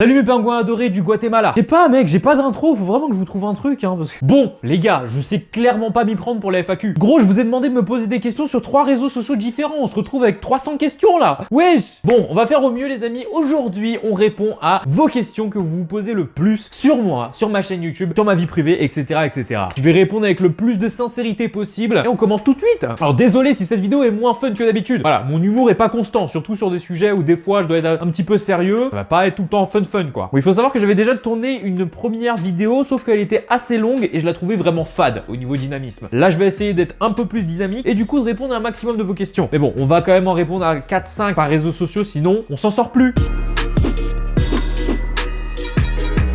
Salut mes pingouins adorés du Guatemala. Je sais pas mec, j'ai pas d'intro, faut vraiment que je vous trouve un truc parce que... Bon les gars, je sais clairement pas m'y prendre pour la FAQ. Gros, je vous ai demandé de me poser des questions sur 3 réseaux sociaux différents, on se retrouve avec 300 questions là. Wesh. Bon, on va faire au mieux les amis. Aujourd'hui, on répond à vos questions que vous vous posez le plus sur moi, sur ma chaîne YouTube, sur ma vie privée, etc. etc. Je vais répondre avec le plus de sincérité possible et on commence tout de suite. Alors désolé si cette vidéo est moins fun que d'habitude. Voilà, mon humour est pas constant, surtout sur des sujets où des fois je dois être un petit peu sérieux. Ça va pas être tout le temps fun quoi. Bon, il faut savoir que j'avais déjà tourné une première vidéo, sauf qu'elle était assez longue et je la trouvais vraiment fade au niveau dynamisme. Là, je vais essayer d'être un peu plus dynamique et du coup de répondre à un maximum de vos questions. Mais bon, on va quand même en répondre à 4-5 par réseaux sociaux, sinon on s'en sort plus.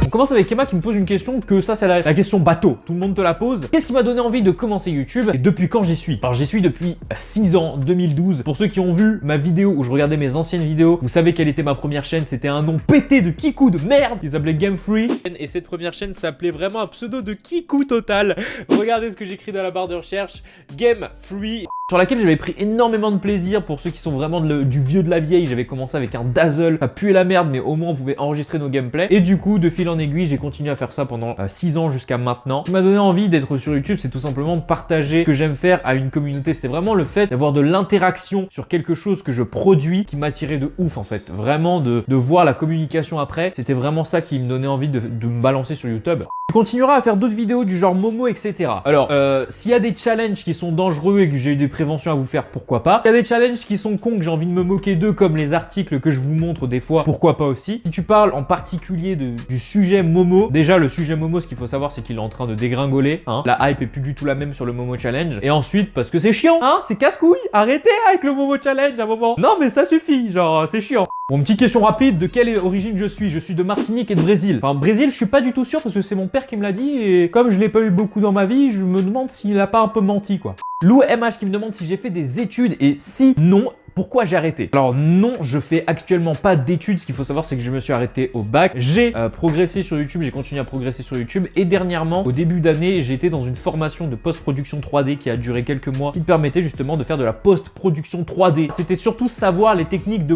On commence avec Emma qui me pose une question que ça c'est la question bateau, tout le monde te la pose. Qu'est-ce qui m'a donné envie de commencer YouTube et depuis quand j'y suis? Alors j'y suis depuis 6 ans, 2012. Pour ceux qui ont vu ma vidéo où je regardais mes anciennes vidéos, vous savez quelle était ma première chaîne, c'était un nom pété de kikou de merde qui s'appelait Game Free. Et cette première chaîne s'appelait vraiment un pseudo de kikou total. Regardez ce que j'écris dans la barre de recherche, Game Free. Sur laquelle j'avais pris énormément de plaisir. Pour ceux qui sont vraiment du vieux de la vieille, j'avais commencé avec un Dazzle, ça puait la merde mais au moins on pouvait enregistrer nos gameplays. Et du coup de fil en aiguille j'ai continué à faire ça pendant 6 ans jusqu'à maintenant. Ce qui m'a donné envie d'être sur YouTube, c'est tout simplement de partager ce que j'aime faire à une communauté. C'était vraiment le fait d'avoir de l'interaction sur quelque chose que je produis qui m'attirait de ouf en fait. Vraiment de voir la communication après, c'était vraiment ça qui me donnait envie de me balancer sur YouTube. On continuera à faire d'autres vidéos du genre Momo, etc. Alors, s'il y a des challenges qui sont dangereux et que j'ai eu des préventions à vous faire, pourquoi pas. Il y a des challenges qui sont cons, que j'ai envie de me moquer d'eux, comme les articles que je vous montre des fois, pourquoi pas aussi. Si tu parles en particulier du sujet Momo, déjà le sujet Momo, ce qu'il faut savoir, c'est qu'il est en train de dégringoler. La hype est plus du tout la même sur le Momo Challenge. Et ensuite, parce que c'est chiant, c'est casse-couille. Arrêtez avec le Momo Challenge à un moment. Non mais ça suffit, genre c'est chiant. Bon, petite question rapide, de quelle origine je suis? Je suis de Martinique et de Brésil. Enfin, Brésil, je suis pas du tout sûr parce que c'est mon père qui me l'a dit et comme je l'ai pas eu beaucoup dans ma vie, je me demande s'il a pas un peu menti, quoi. Lou MH qui me demande si j'ai fait des études et si non, pourquoi j'ai arrêté? Alors non, je fais actuellement pas d'études. Ce qu'il faut savoir, c'est que je me suis arrêté au bac. J'ai progressé sur YouTube, j'ai continué à progresser sur YouTube. Et dernièrement, au début d'année, j'ai été dans une formation de post-production 3D qui a duré quelques mois, qui permettait justement de faire de la post-production 3D. C'était surtout savoir les techniques de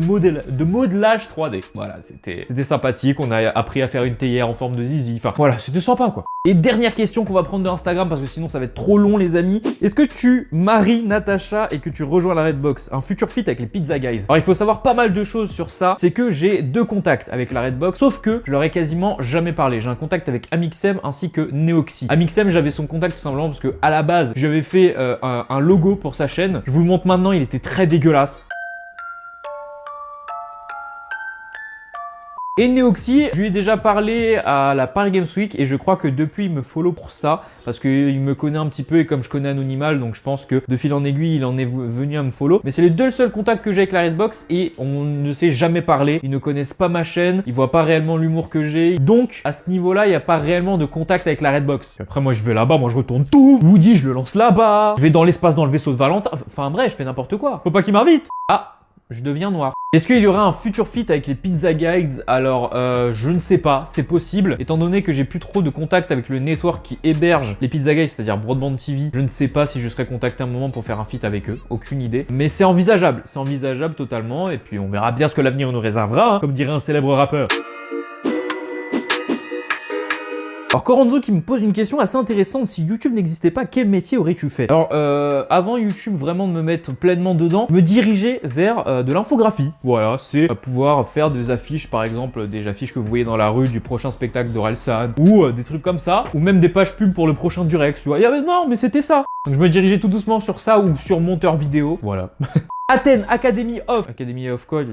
modelage 3D. Voilà, c'était sympathique. On a appris à faire une théière en forme de zizi. Enfin voilà, c'était sympa quoi. Et dernière question qu'on va prendre de Instagram parce que sinon ça va être trop long les amis. Est-ce que tu maries Natacha et que tu rejoins la Redbox? Un futur fit avec les Pizza Guys. Alors il faut savoir pas mal de choses sur ça. C'est que j'ai 2 contacts avec la Redbox, sauf que je leur ai quasiment jamais parlé. J'ai un contact avec Amixem ainsi que Neoxy. Amixem, j'avais son contact tout simplement parce que à la base, j'avais fait un logo pour sa chaîne. Je vous le montre maintenant, il était très dégueulasse. Et Neoxy, je lui ai déjà parlé à la Paris Games Week et je crois que depuis il me follow pour ça parce qu'il me connaît un petit peu et comme je connais Anonymal, donc je pense que de fil en aiguille il en est venu à me follow. Mais c'est les 2 seuls contacts que j'ai avec la Redbox et on ne s'est jamais parlé. Ils ne connaissent pas ma chaîne, ils voient pas réellement l'humour que j'ai. Donc à ce niveau-là, il n'y a pas réellement de contact avec la Redbox. Et après moi je vais là-bas, moi je retourne tout. Woody je le lance là-bas. Je vais dans l'espace dans le vaisseau de Valentin. Enfin bref, je fais n'importe quoi. Faut pas qu'il m'invite. Ah, je deviens noir. Est-ce qu'il y aura un futur feat avec les Pizza Guys? Alors, je ne sais pas, c'est possible. Étant donné que j'ai plus trop de contact avec le network qui héberge les Pizza Guys, c'est-à-dire Broadband TV, je ne sais pas si je serai contacté un moment pour faire un feat avec eux. Aucune idée. Mais c'est envisageable totalement. Et puis on verra bien ce que l'avenir nous réservera, comme dirait un célèbre rappeur. Alors Coranzo qui me pose une question assez intéressante, si YouTube n'existait pas, quel métier aurais-tu fait? Alors avant YouTube vraiment de me mettre pleinement dedans, me diriger vers de l'infographie. Voilà, c'est pouvoir faire des affiches par exemple, des affiches que vous voyez dans la rue du prochain spectacle d'Orelsan ou des trucs comme ça, ou même des pages pub pour le prochain Durex, tu vois. Non mais c'était ça. Donc je me dirigeais tout doucement sur ça ou sur monteur vidéo, voilà. Athènes, Academy of quoi?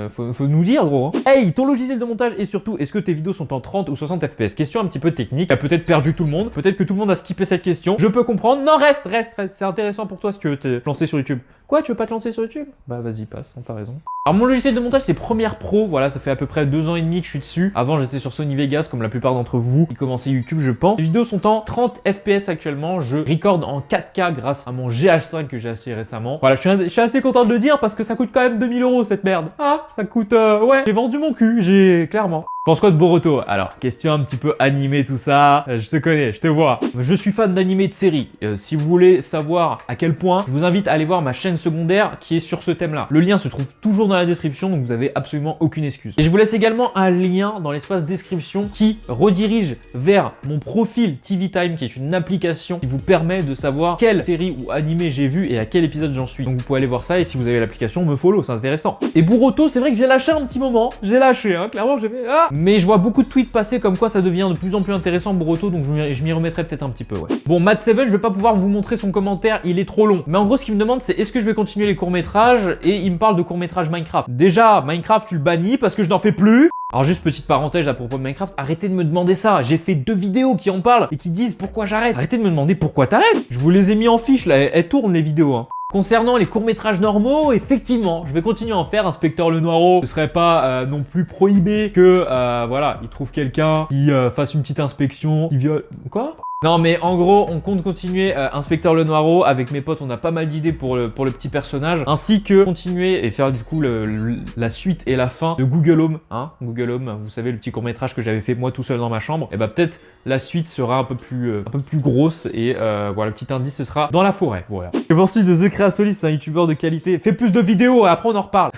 Faut nous dire gros. Hey, ton logiciel de montage et surtout, est-ce que tes vidéos sont en 30 ou 60 fps? Question un petit peu technique, qui a peut-être perdu tout le monde, peut-être que tout le monde a skippé cette question. Je peux comprendre. Non, reste, c'est intéressant pour toi si tu veux te lancer sur YouTube. Quoi, tu veux pas te lancer sur YouTube? Bah vas-y, passe, t'as raison. Alors mon logiciel de montage c'est Premiere Pro, voilà, ça fait à peu près 2 ans et demi que je suis dessus. Avant j'étais sur Sony Vegas comme la plupart d'entre vous qui commençaient YouTube je pense. Les vidéos sont en 30 fps actuellement, je recorde en 4K grâce à mon GH5 que j'ai acheté récemment. Voilà, je suis assez content de le dire parce que ça coûte quand même 2000 € cette merde. Ah, ça coûte, ouais, j'ai vendu mon cul, clairement. Pense quoi de Boruto? Alors, question un petit peu animée, tout ça. Je te connais, je te vois. Je suis fan d'animé et de séries. Si vous voulez savoir à quel point, je vous invite à aller voir ma chaîne secondaire qui est sur ce thème-là. Le lien se trouve toujours dans la description, donc vous avez absolument aucune excuse. Et je vous laisse également un lien dans l'espace description qui redirige vers mon profil TV Time, qui est une application qui vous permet de savoir quelle série ou animé j'ai vu et à quel épisode j'en suis. Donc vous pouvez aller voir ça et si vous avez l'application, me follow, c'est intéressant. Et Boruto, c'est vrai que j'ai lâché un petit moment. J'ai lâché, hein, clairement, j'ai fait... Ah, mais je vois beaucoup de tweets passer comme quoi ça devient de plus en plus intéressant Boruto, donc je m'y remettrai peut-être un petit peu, ouais. Bon, Matt7, je vais pas pouvoir vous montrer son commentaire, il est trop long. Mais en gros, ce qu'il me demande, c'est est-ce que je vais continuer les courts-métrages, et il me parle de courts-métrages Minecraft. Déjà, Minecraft, tu le bannis parce que je n'en fais plus. Alors juste petite parenthèse à propos de Minecraft, arrêtez de me demander ça. J'ai fait 2 vidéos qui en parlent et qui disent pourquoi j'arrête. Arrêtez de me demander pourquoi t'arrêtes. Je vous les ai mis en fiche là, elles tournent les vidéos, hein. Concernant les courts-métrages normaux, effectivement, je vais continuer à en faire. Inspecteur Lenoiro, ce serait pas non plus prohibé que, voilà, il trouve quelqu'un qui fasse une petite inspection, qui viole... Quoi ? Non mais en gros, on compte continuer Inspecteur Lenoiro. Avec mes potes, on a pas mal d'idées pour le petit personnage. Ainsi que continuer et faire du coup la suite et la fin de Google Home. Hein, Google Home, vous savez, le petit court-métrage que j'avais fait moi tout seul dans ma chambre. Et bah peut-être la suite sera un peu plus grosse. Et voilà, le petit indice, ce sera dans la forêt. Voilà. Que penses-tu de The Creasolis, un youtubeur de qualité? Fais plus de vidéos et après on en reparle.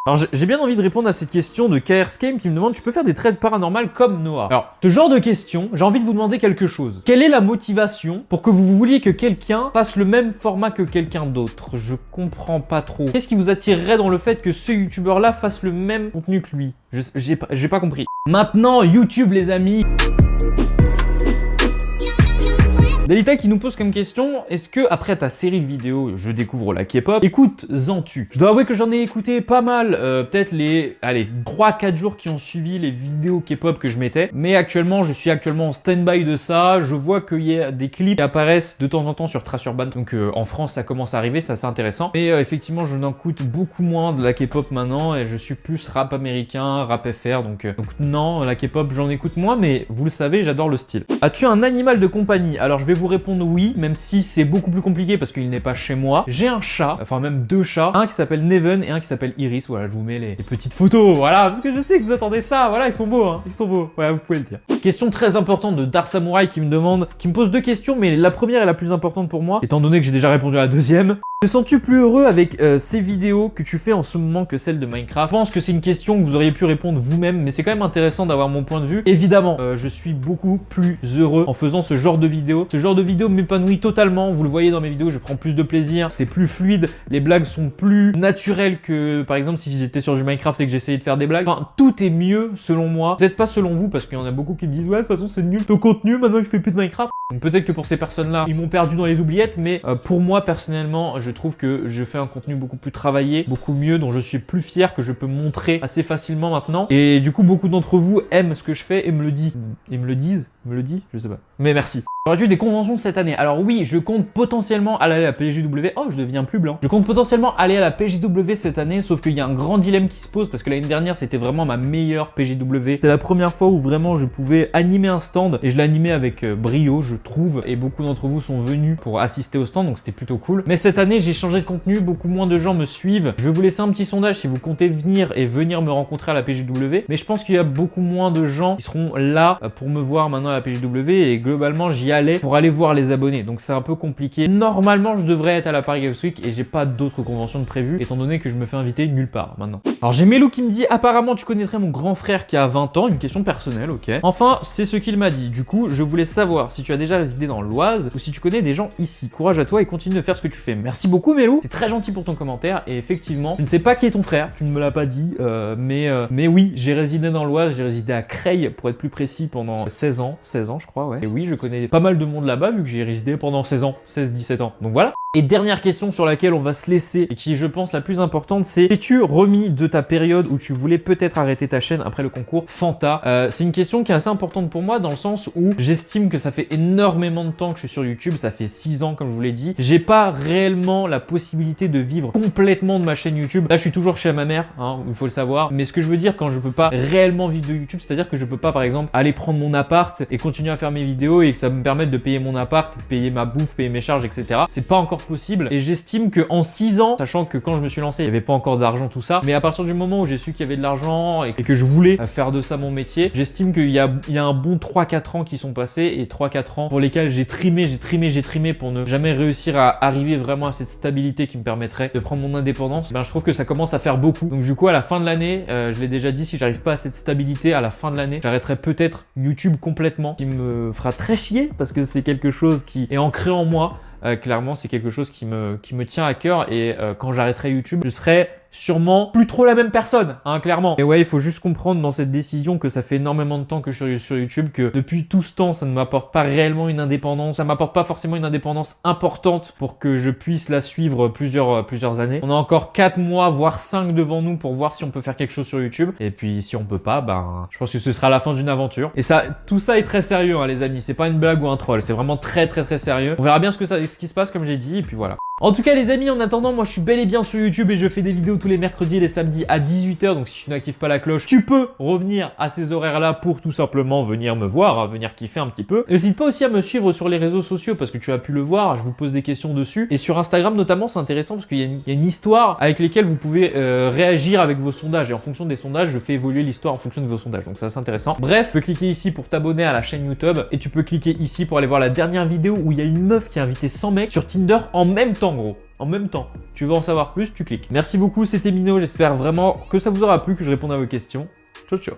Alors j'ai bien envie de répondre à cette question de KRScame qui me demande: tu peux faire des trades paranormales comme Noah? Alors, ce genre de question, j'ai envie de vous demander quelque chose. Quelle est la motivation pour que vous vouliez que quelqu'un fasse le même format que quelqu'un d'autre? Je comprends pas trop. Qu'est-ce qui vous attirerait dans le fait que ce youtubeur là fasse le même contenu que lui? J'ai pas compris. Maintenant, YouTube les amis. Dalita qui nous pose comme question: est-ce que après ta série de vidéos Je découvre la K-pop, écoutes-en-tu? Je dois avouer que j'en ai écouté pas mal, peut-être les 3-4 jours qui ont suivi les vidéos K-pop que je mettais, mais actuellement je suis en stand-by de ça. Je vois qu'il y a des clips qui apparaissent de temps en temps sur Trash Urban, donc en France ça commence à arriver, ça c'est intéressant, mais effectivement je n'en écoute beaucoup moins de la K-pop maintenant et je suis plus rap américain, rap FR, donc non, la K-pop j'en écoute moins, mais vous le savez, j'adore le style. As-tu un animal de compagnie? Alors je vais vous répondre oui, même si c'est beaucoup plus compliqué parce qu'il n'est pas chez moi. J'ai un chat, enfin même 2 chats, un qui s'appelle Neven et un qui s'appelle Iris. Voilà, je vous mets les petites photos, voilà, parce que je sais que vous attendez ça. Voilà, ils sont beaux, hein, ils sont beaux. Voilà, vous pouvez le dire. Question très importante de Dark Samurai qui me pose 2 questions, mais la première est la plus importante pour moi, étant donné que j'ai déjà répondu à la deuxième. Te sens-tu plus heureux avec ces vidéos que tu fais en ce moment que celles de Minecraft? Je pense que c'est une question que vous auriez pu répondre vous-même, mais c'est quand même intéressant d'avoir mon point de vue. Évidemment, je suis beaucoup plus heureux en faisant ce genre de vidéos. Ce genre de vidéo m'épanouit totalement. Vous le voyez dans mes vidéos, je prends plus de plaisir. C'est plus fluide, les blagues sont plus naturelles que, par exemple, si j'étais sur du Minecraft et que j'essayais de faire des blagues. Enfin, tout est mieux selon moi. Peut-être pas selon vous, parce qu'il y en a beaucoup qui me disent: ouais, de toute façon, c'est nul ton contenu, maintenant que je fais plus de Minecraft. Donc peut-être que pour ces personnes-là, ils m'ont perdu dans les oubliettes, mais pour moi, personnellement, je trouve que je fais un contenu beaucoup plus travaillé, beaucoup mieux, dont je suis plus fier, que je peux montrer assez facilement maintenant. Et du coup, beaucoup d'entre vous aiment ce que je fais et me le disent. Ils me le disent? Me le dit? Je sais pas. Mais merci. Aurais-tu des conventions cette année? Alors oui, je compte potentiellement aller à la PJW. Oh, je deviens plus blanc. Je compte potentiellement aller à la PJW cette année, sauf qu'il y a un grand dilemme qui se pose parce que l'année dernière, c'était vraiment ma meilleure PJW. C'est la première fois où vraiment je pouvais animer un stand et je l'animais avec brio, je trouve. Et beaucoup d'entre vous sont venus pour assister au stand, donc c'était plutôt cool. Mais cette année, j'ai changé de contenu, beaucoup moins de gens me suivent. Je vais vous laisser un petit sondage si vous comptez venir me rencontrer à la PJW. Mais je pense qu'il y a beaucoup moins de gens qui seront là pour me voir maintenant à la PJW et globalement, j'y allais pour aller voir les abonnés, donc c'est un peu compliqué. Normalement, je devrais être à la Paris Games Week et j'ai pas d'autres conventions de prévues, étant donné que je me fais inviter nulle part maintenant. Alors j'ai Melou qui me dit: apparemment tu connaîtrais mon grand frère qui a 20 ans, une question personnelle, ok. Enfin, c'est ce qu'il m'a dit. Du coup, je voulais savoir si tu as déjà résidé dans l'Oise ou si tu connais des gens ici. Courage à toi et continue de faire ce que tu fais. Merci beaucoup Melou, c'est très gentil pour ton commentaire et effectivement, je ne sais pas qui est ton frère, tu ne me l'as pas dit, mais oui, j'ai résidé dans l'Oise, j'ai résidé à Creil pour être plus précis pendant 16 ans je crois, ouais. Et oui, je connais pas mal de monde là-bas vu que j'ai résidé pendant 16 ans, 16-17 ans. Donc voilà. Et dernière question sur laquelle on va se laisser et qui je pense la plus importante, c'est: t'es-tu remis de ta période où tu voulais peut-être arrêter ta chaîne après le concours Fanta? C'est une question qui est assez importante pour moi dans le sens où j'estime que ça fait énormément de temps que je suis sur YouTube, ça fait 6 ans comme je vous l'ai dit. J'ai pas réellement la possibilité de vivre complètement de ma chaîne YouTube. Là je suis toujours chez ma mère, hein, il faut le savoir. Mais ce que je veux dire quand je peux pas réellement vivre de YouTube, c'est-à-dire que je peux pas par exemple aller prendre mon appart et continuer à faire mes vidéos et que ça me permette de payer mon appart, de payer ma bouffe, payer mes charges, etc. C'est pas encore possible. Et j'estime que en 6 ans, sachant que quand je me suis lancé, il n'y avait pas encore d'argent, tout ça, mais à partir du moment où j'ai su qu'il y avait de l'argent et que je voulais faire de ça mon métier, j'estime qu'il y a un bon 3-4 ans qui sont passés, et 3-4 ans pour lesquels j'ai trimé pour ne jamais réussir à arriver vraiment à cette stabilité qui me permettrait de prendre mon indépendance. Ben, je trouve que ça commence à faire beaucoup. Donc du coup, à la fin de l'année, je l'ai déjà dit, si j'arrive pas à cette stabilité à la fin de l'année, j'arrêterai peut-être YouTube complètement, qui me fera très chier parce que c'est quelque chose qui est ancré en moi. Clairement, c'est quelque chose qui me tient à cœur, et quand j'arrêterai YouTube, je serai sûrement plus trop la même personne, hein, clairement. Et ouais, il faut juste comprendre dans cette décision que ça fait énormément de temps que je suis sur YouTube, que depuis tout ce temps, ça ne m'apporte pas réellement une indépendance, ça m'apporte pas forcément une indépendance importante pour que je puisse la suivre plusieurs années. On a encore 4 mois, voire 5 devant nous pour voir si on peut faire quelque chose sur YouTube. Et puis si on peut pas, ben, je pense que ce sera la fin d'une aventure. Et ça, tout ça est très sérieux, hein, les amis. C'est pas une blague ou un troll, c'est vraiment très sérieux. On verra bien ce qui se passe, comme j'ai dit, et puis voilà. En tout cas les amis, en attendant, moi je suis bel et bien sur YouTube et je fais des vidéos tous les mercredis et les samedis à 18 h, donc si tu n'actives pas la cloche, tu peux revenir à ces horaires là pour tout simplement venir me voir, hein, venir kiffer un petit peu. N'hésite pas aussi à me suivre sur les réseaux sociaux parce que tu as pu le voir, je vous pose des questions dessus, et sur Instagram notamment c'est intéressant parce qu'il y a une histoire avec lesquelles vous pouvez réagir avec vos sondages, et en fonction des sondages je fais évoluer l'histoire en fonction de vos sondages, donc ça c'est intéressant. Bref, tu peux cliquer ici pour t'abonner à la chaîne YouTube, et tu peux cliquer ici pour aller voir la dernière vidéo où il y a une meuf qui a invité 100 mecs sur Tinder en même temps, gros. En même temps. Tu veux en savoir plus, tu cliques. Merci beaucoup, c'était Mino, j'espère vraiment que ça vous aura plu, que je réponde à vos questions. Ciao ciao.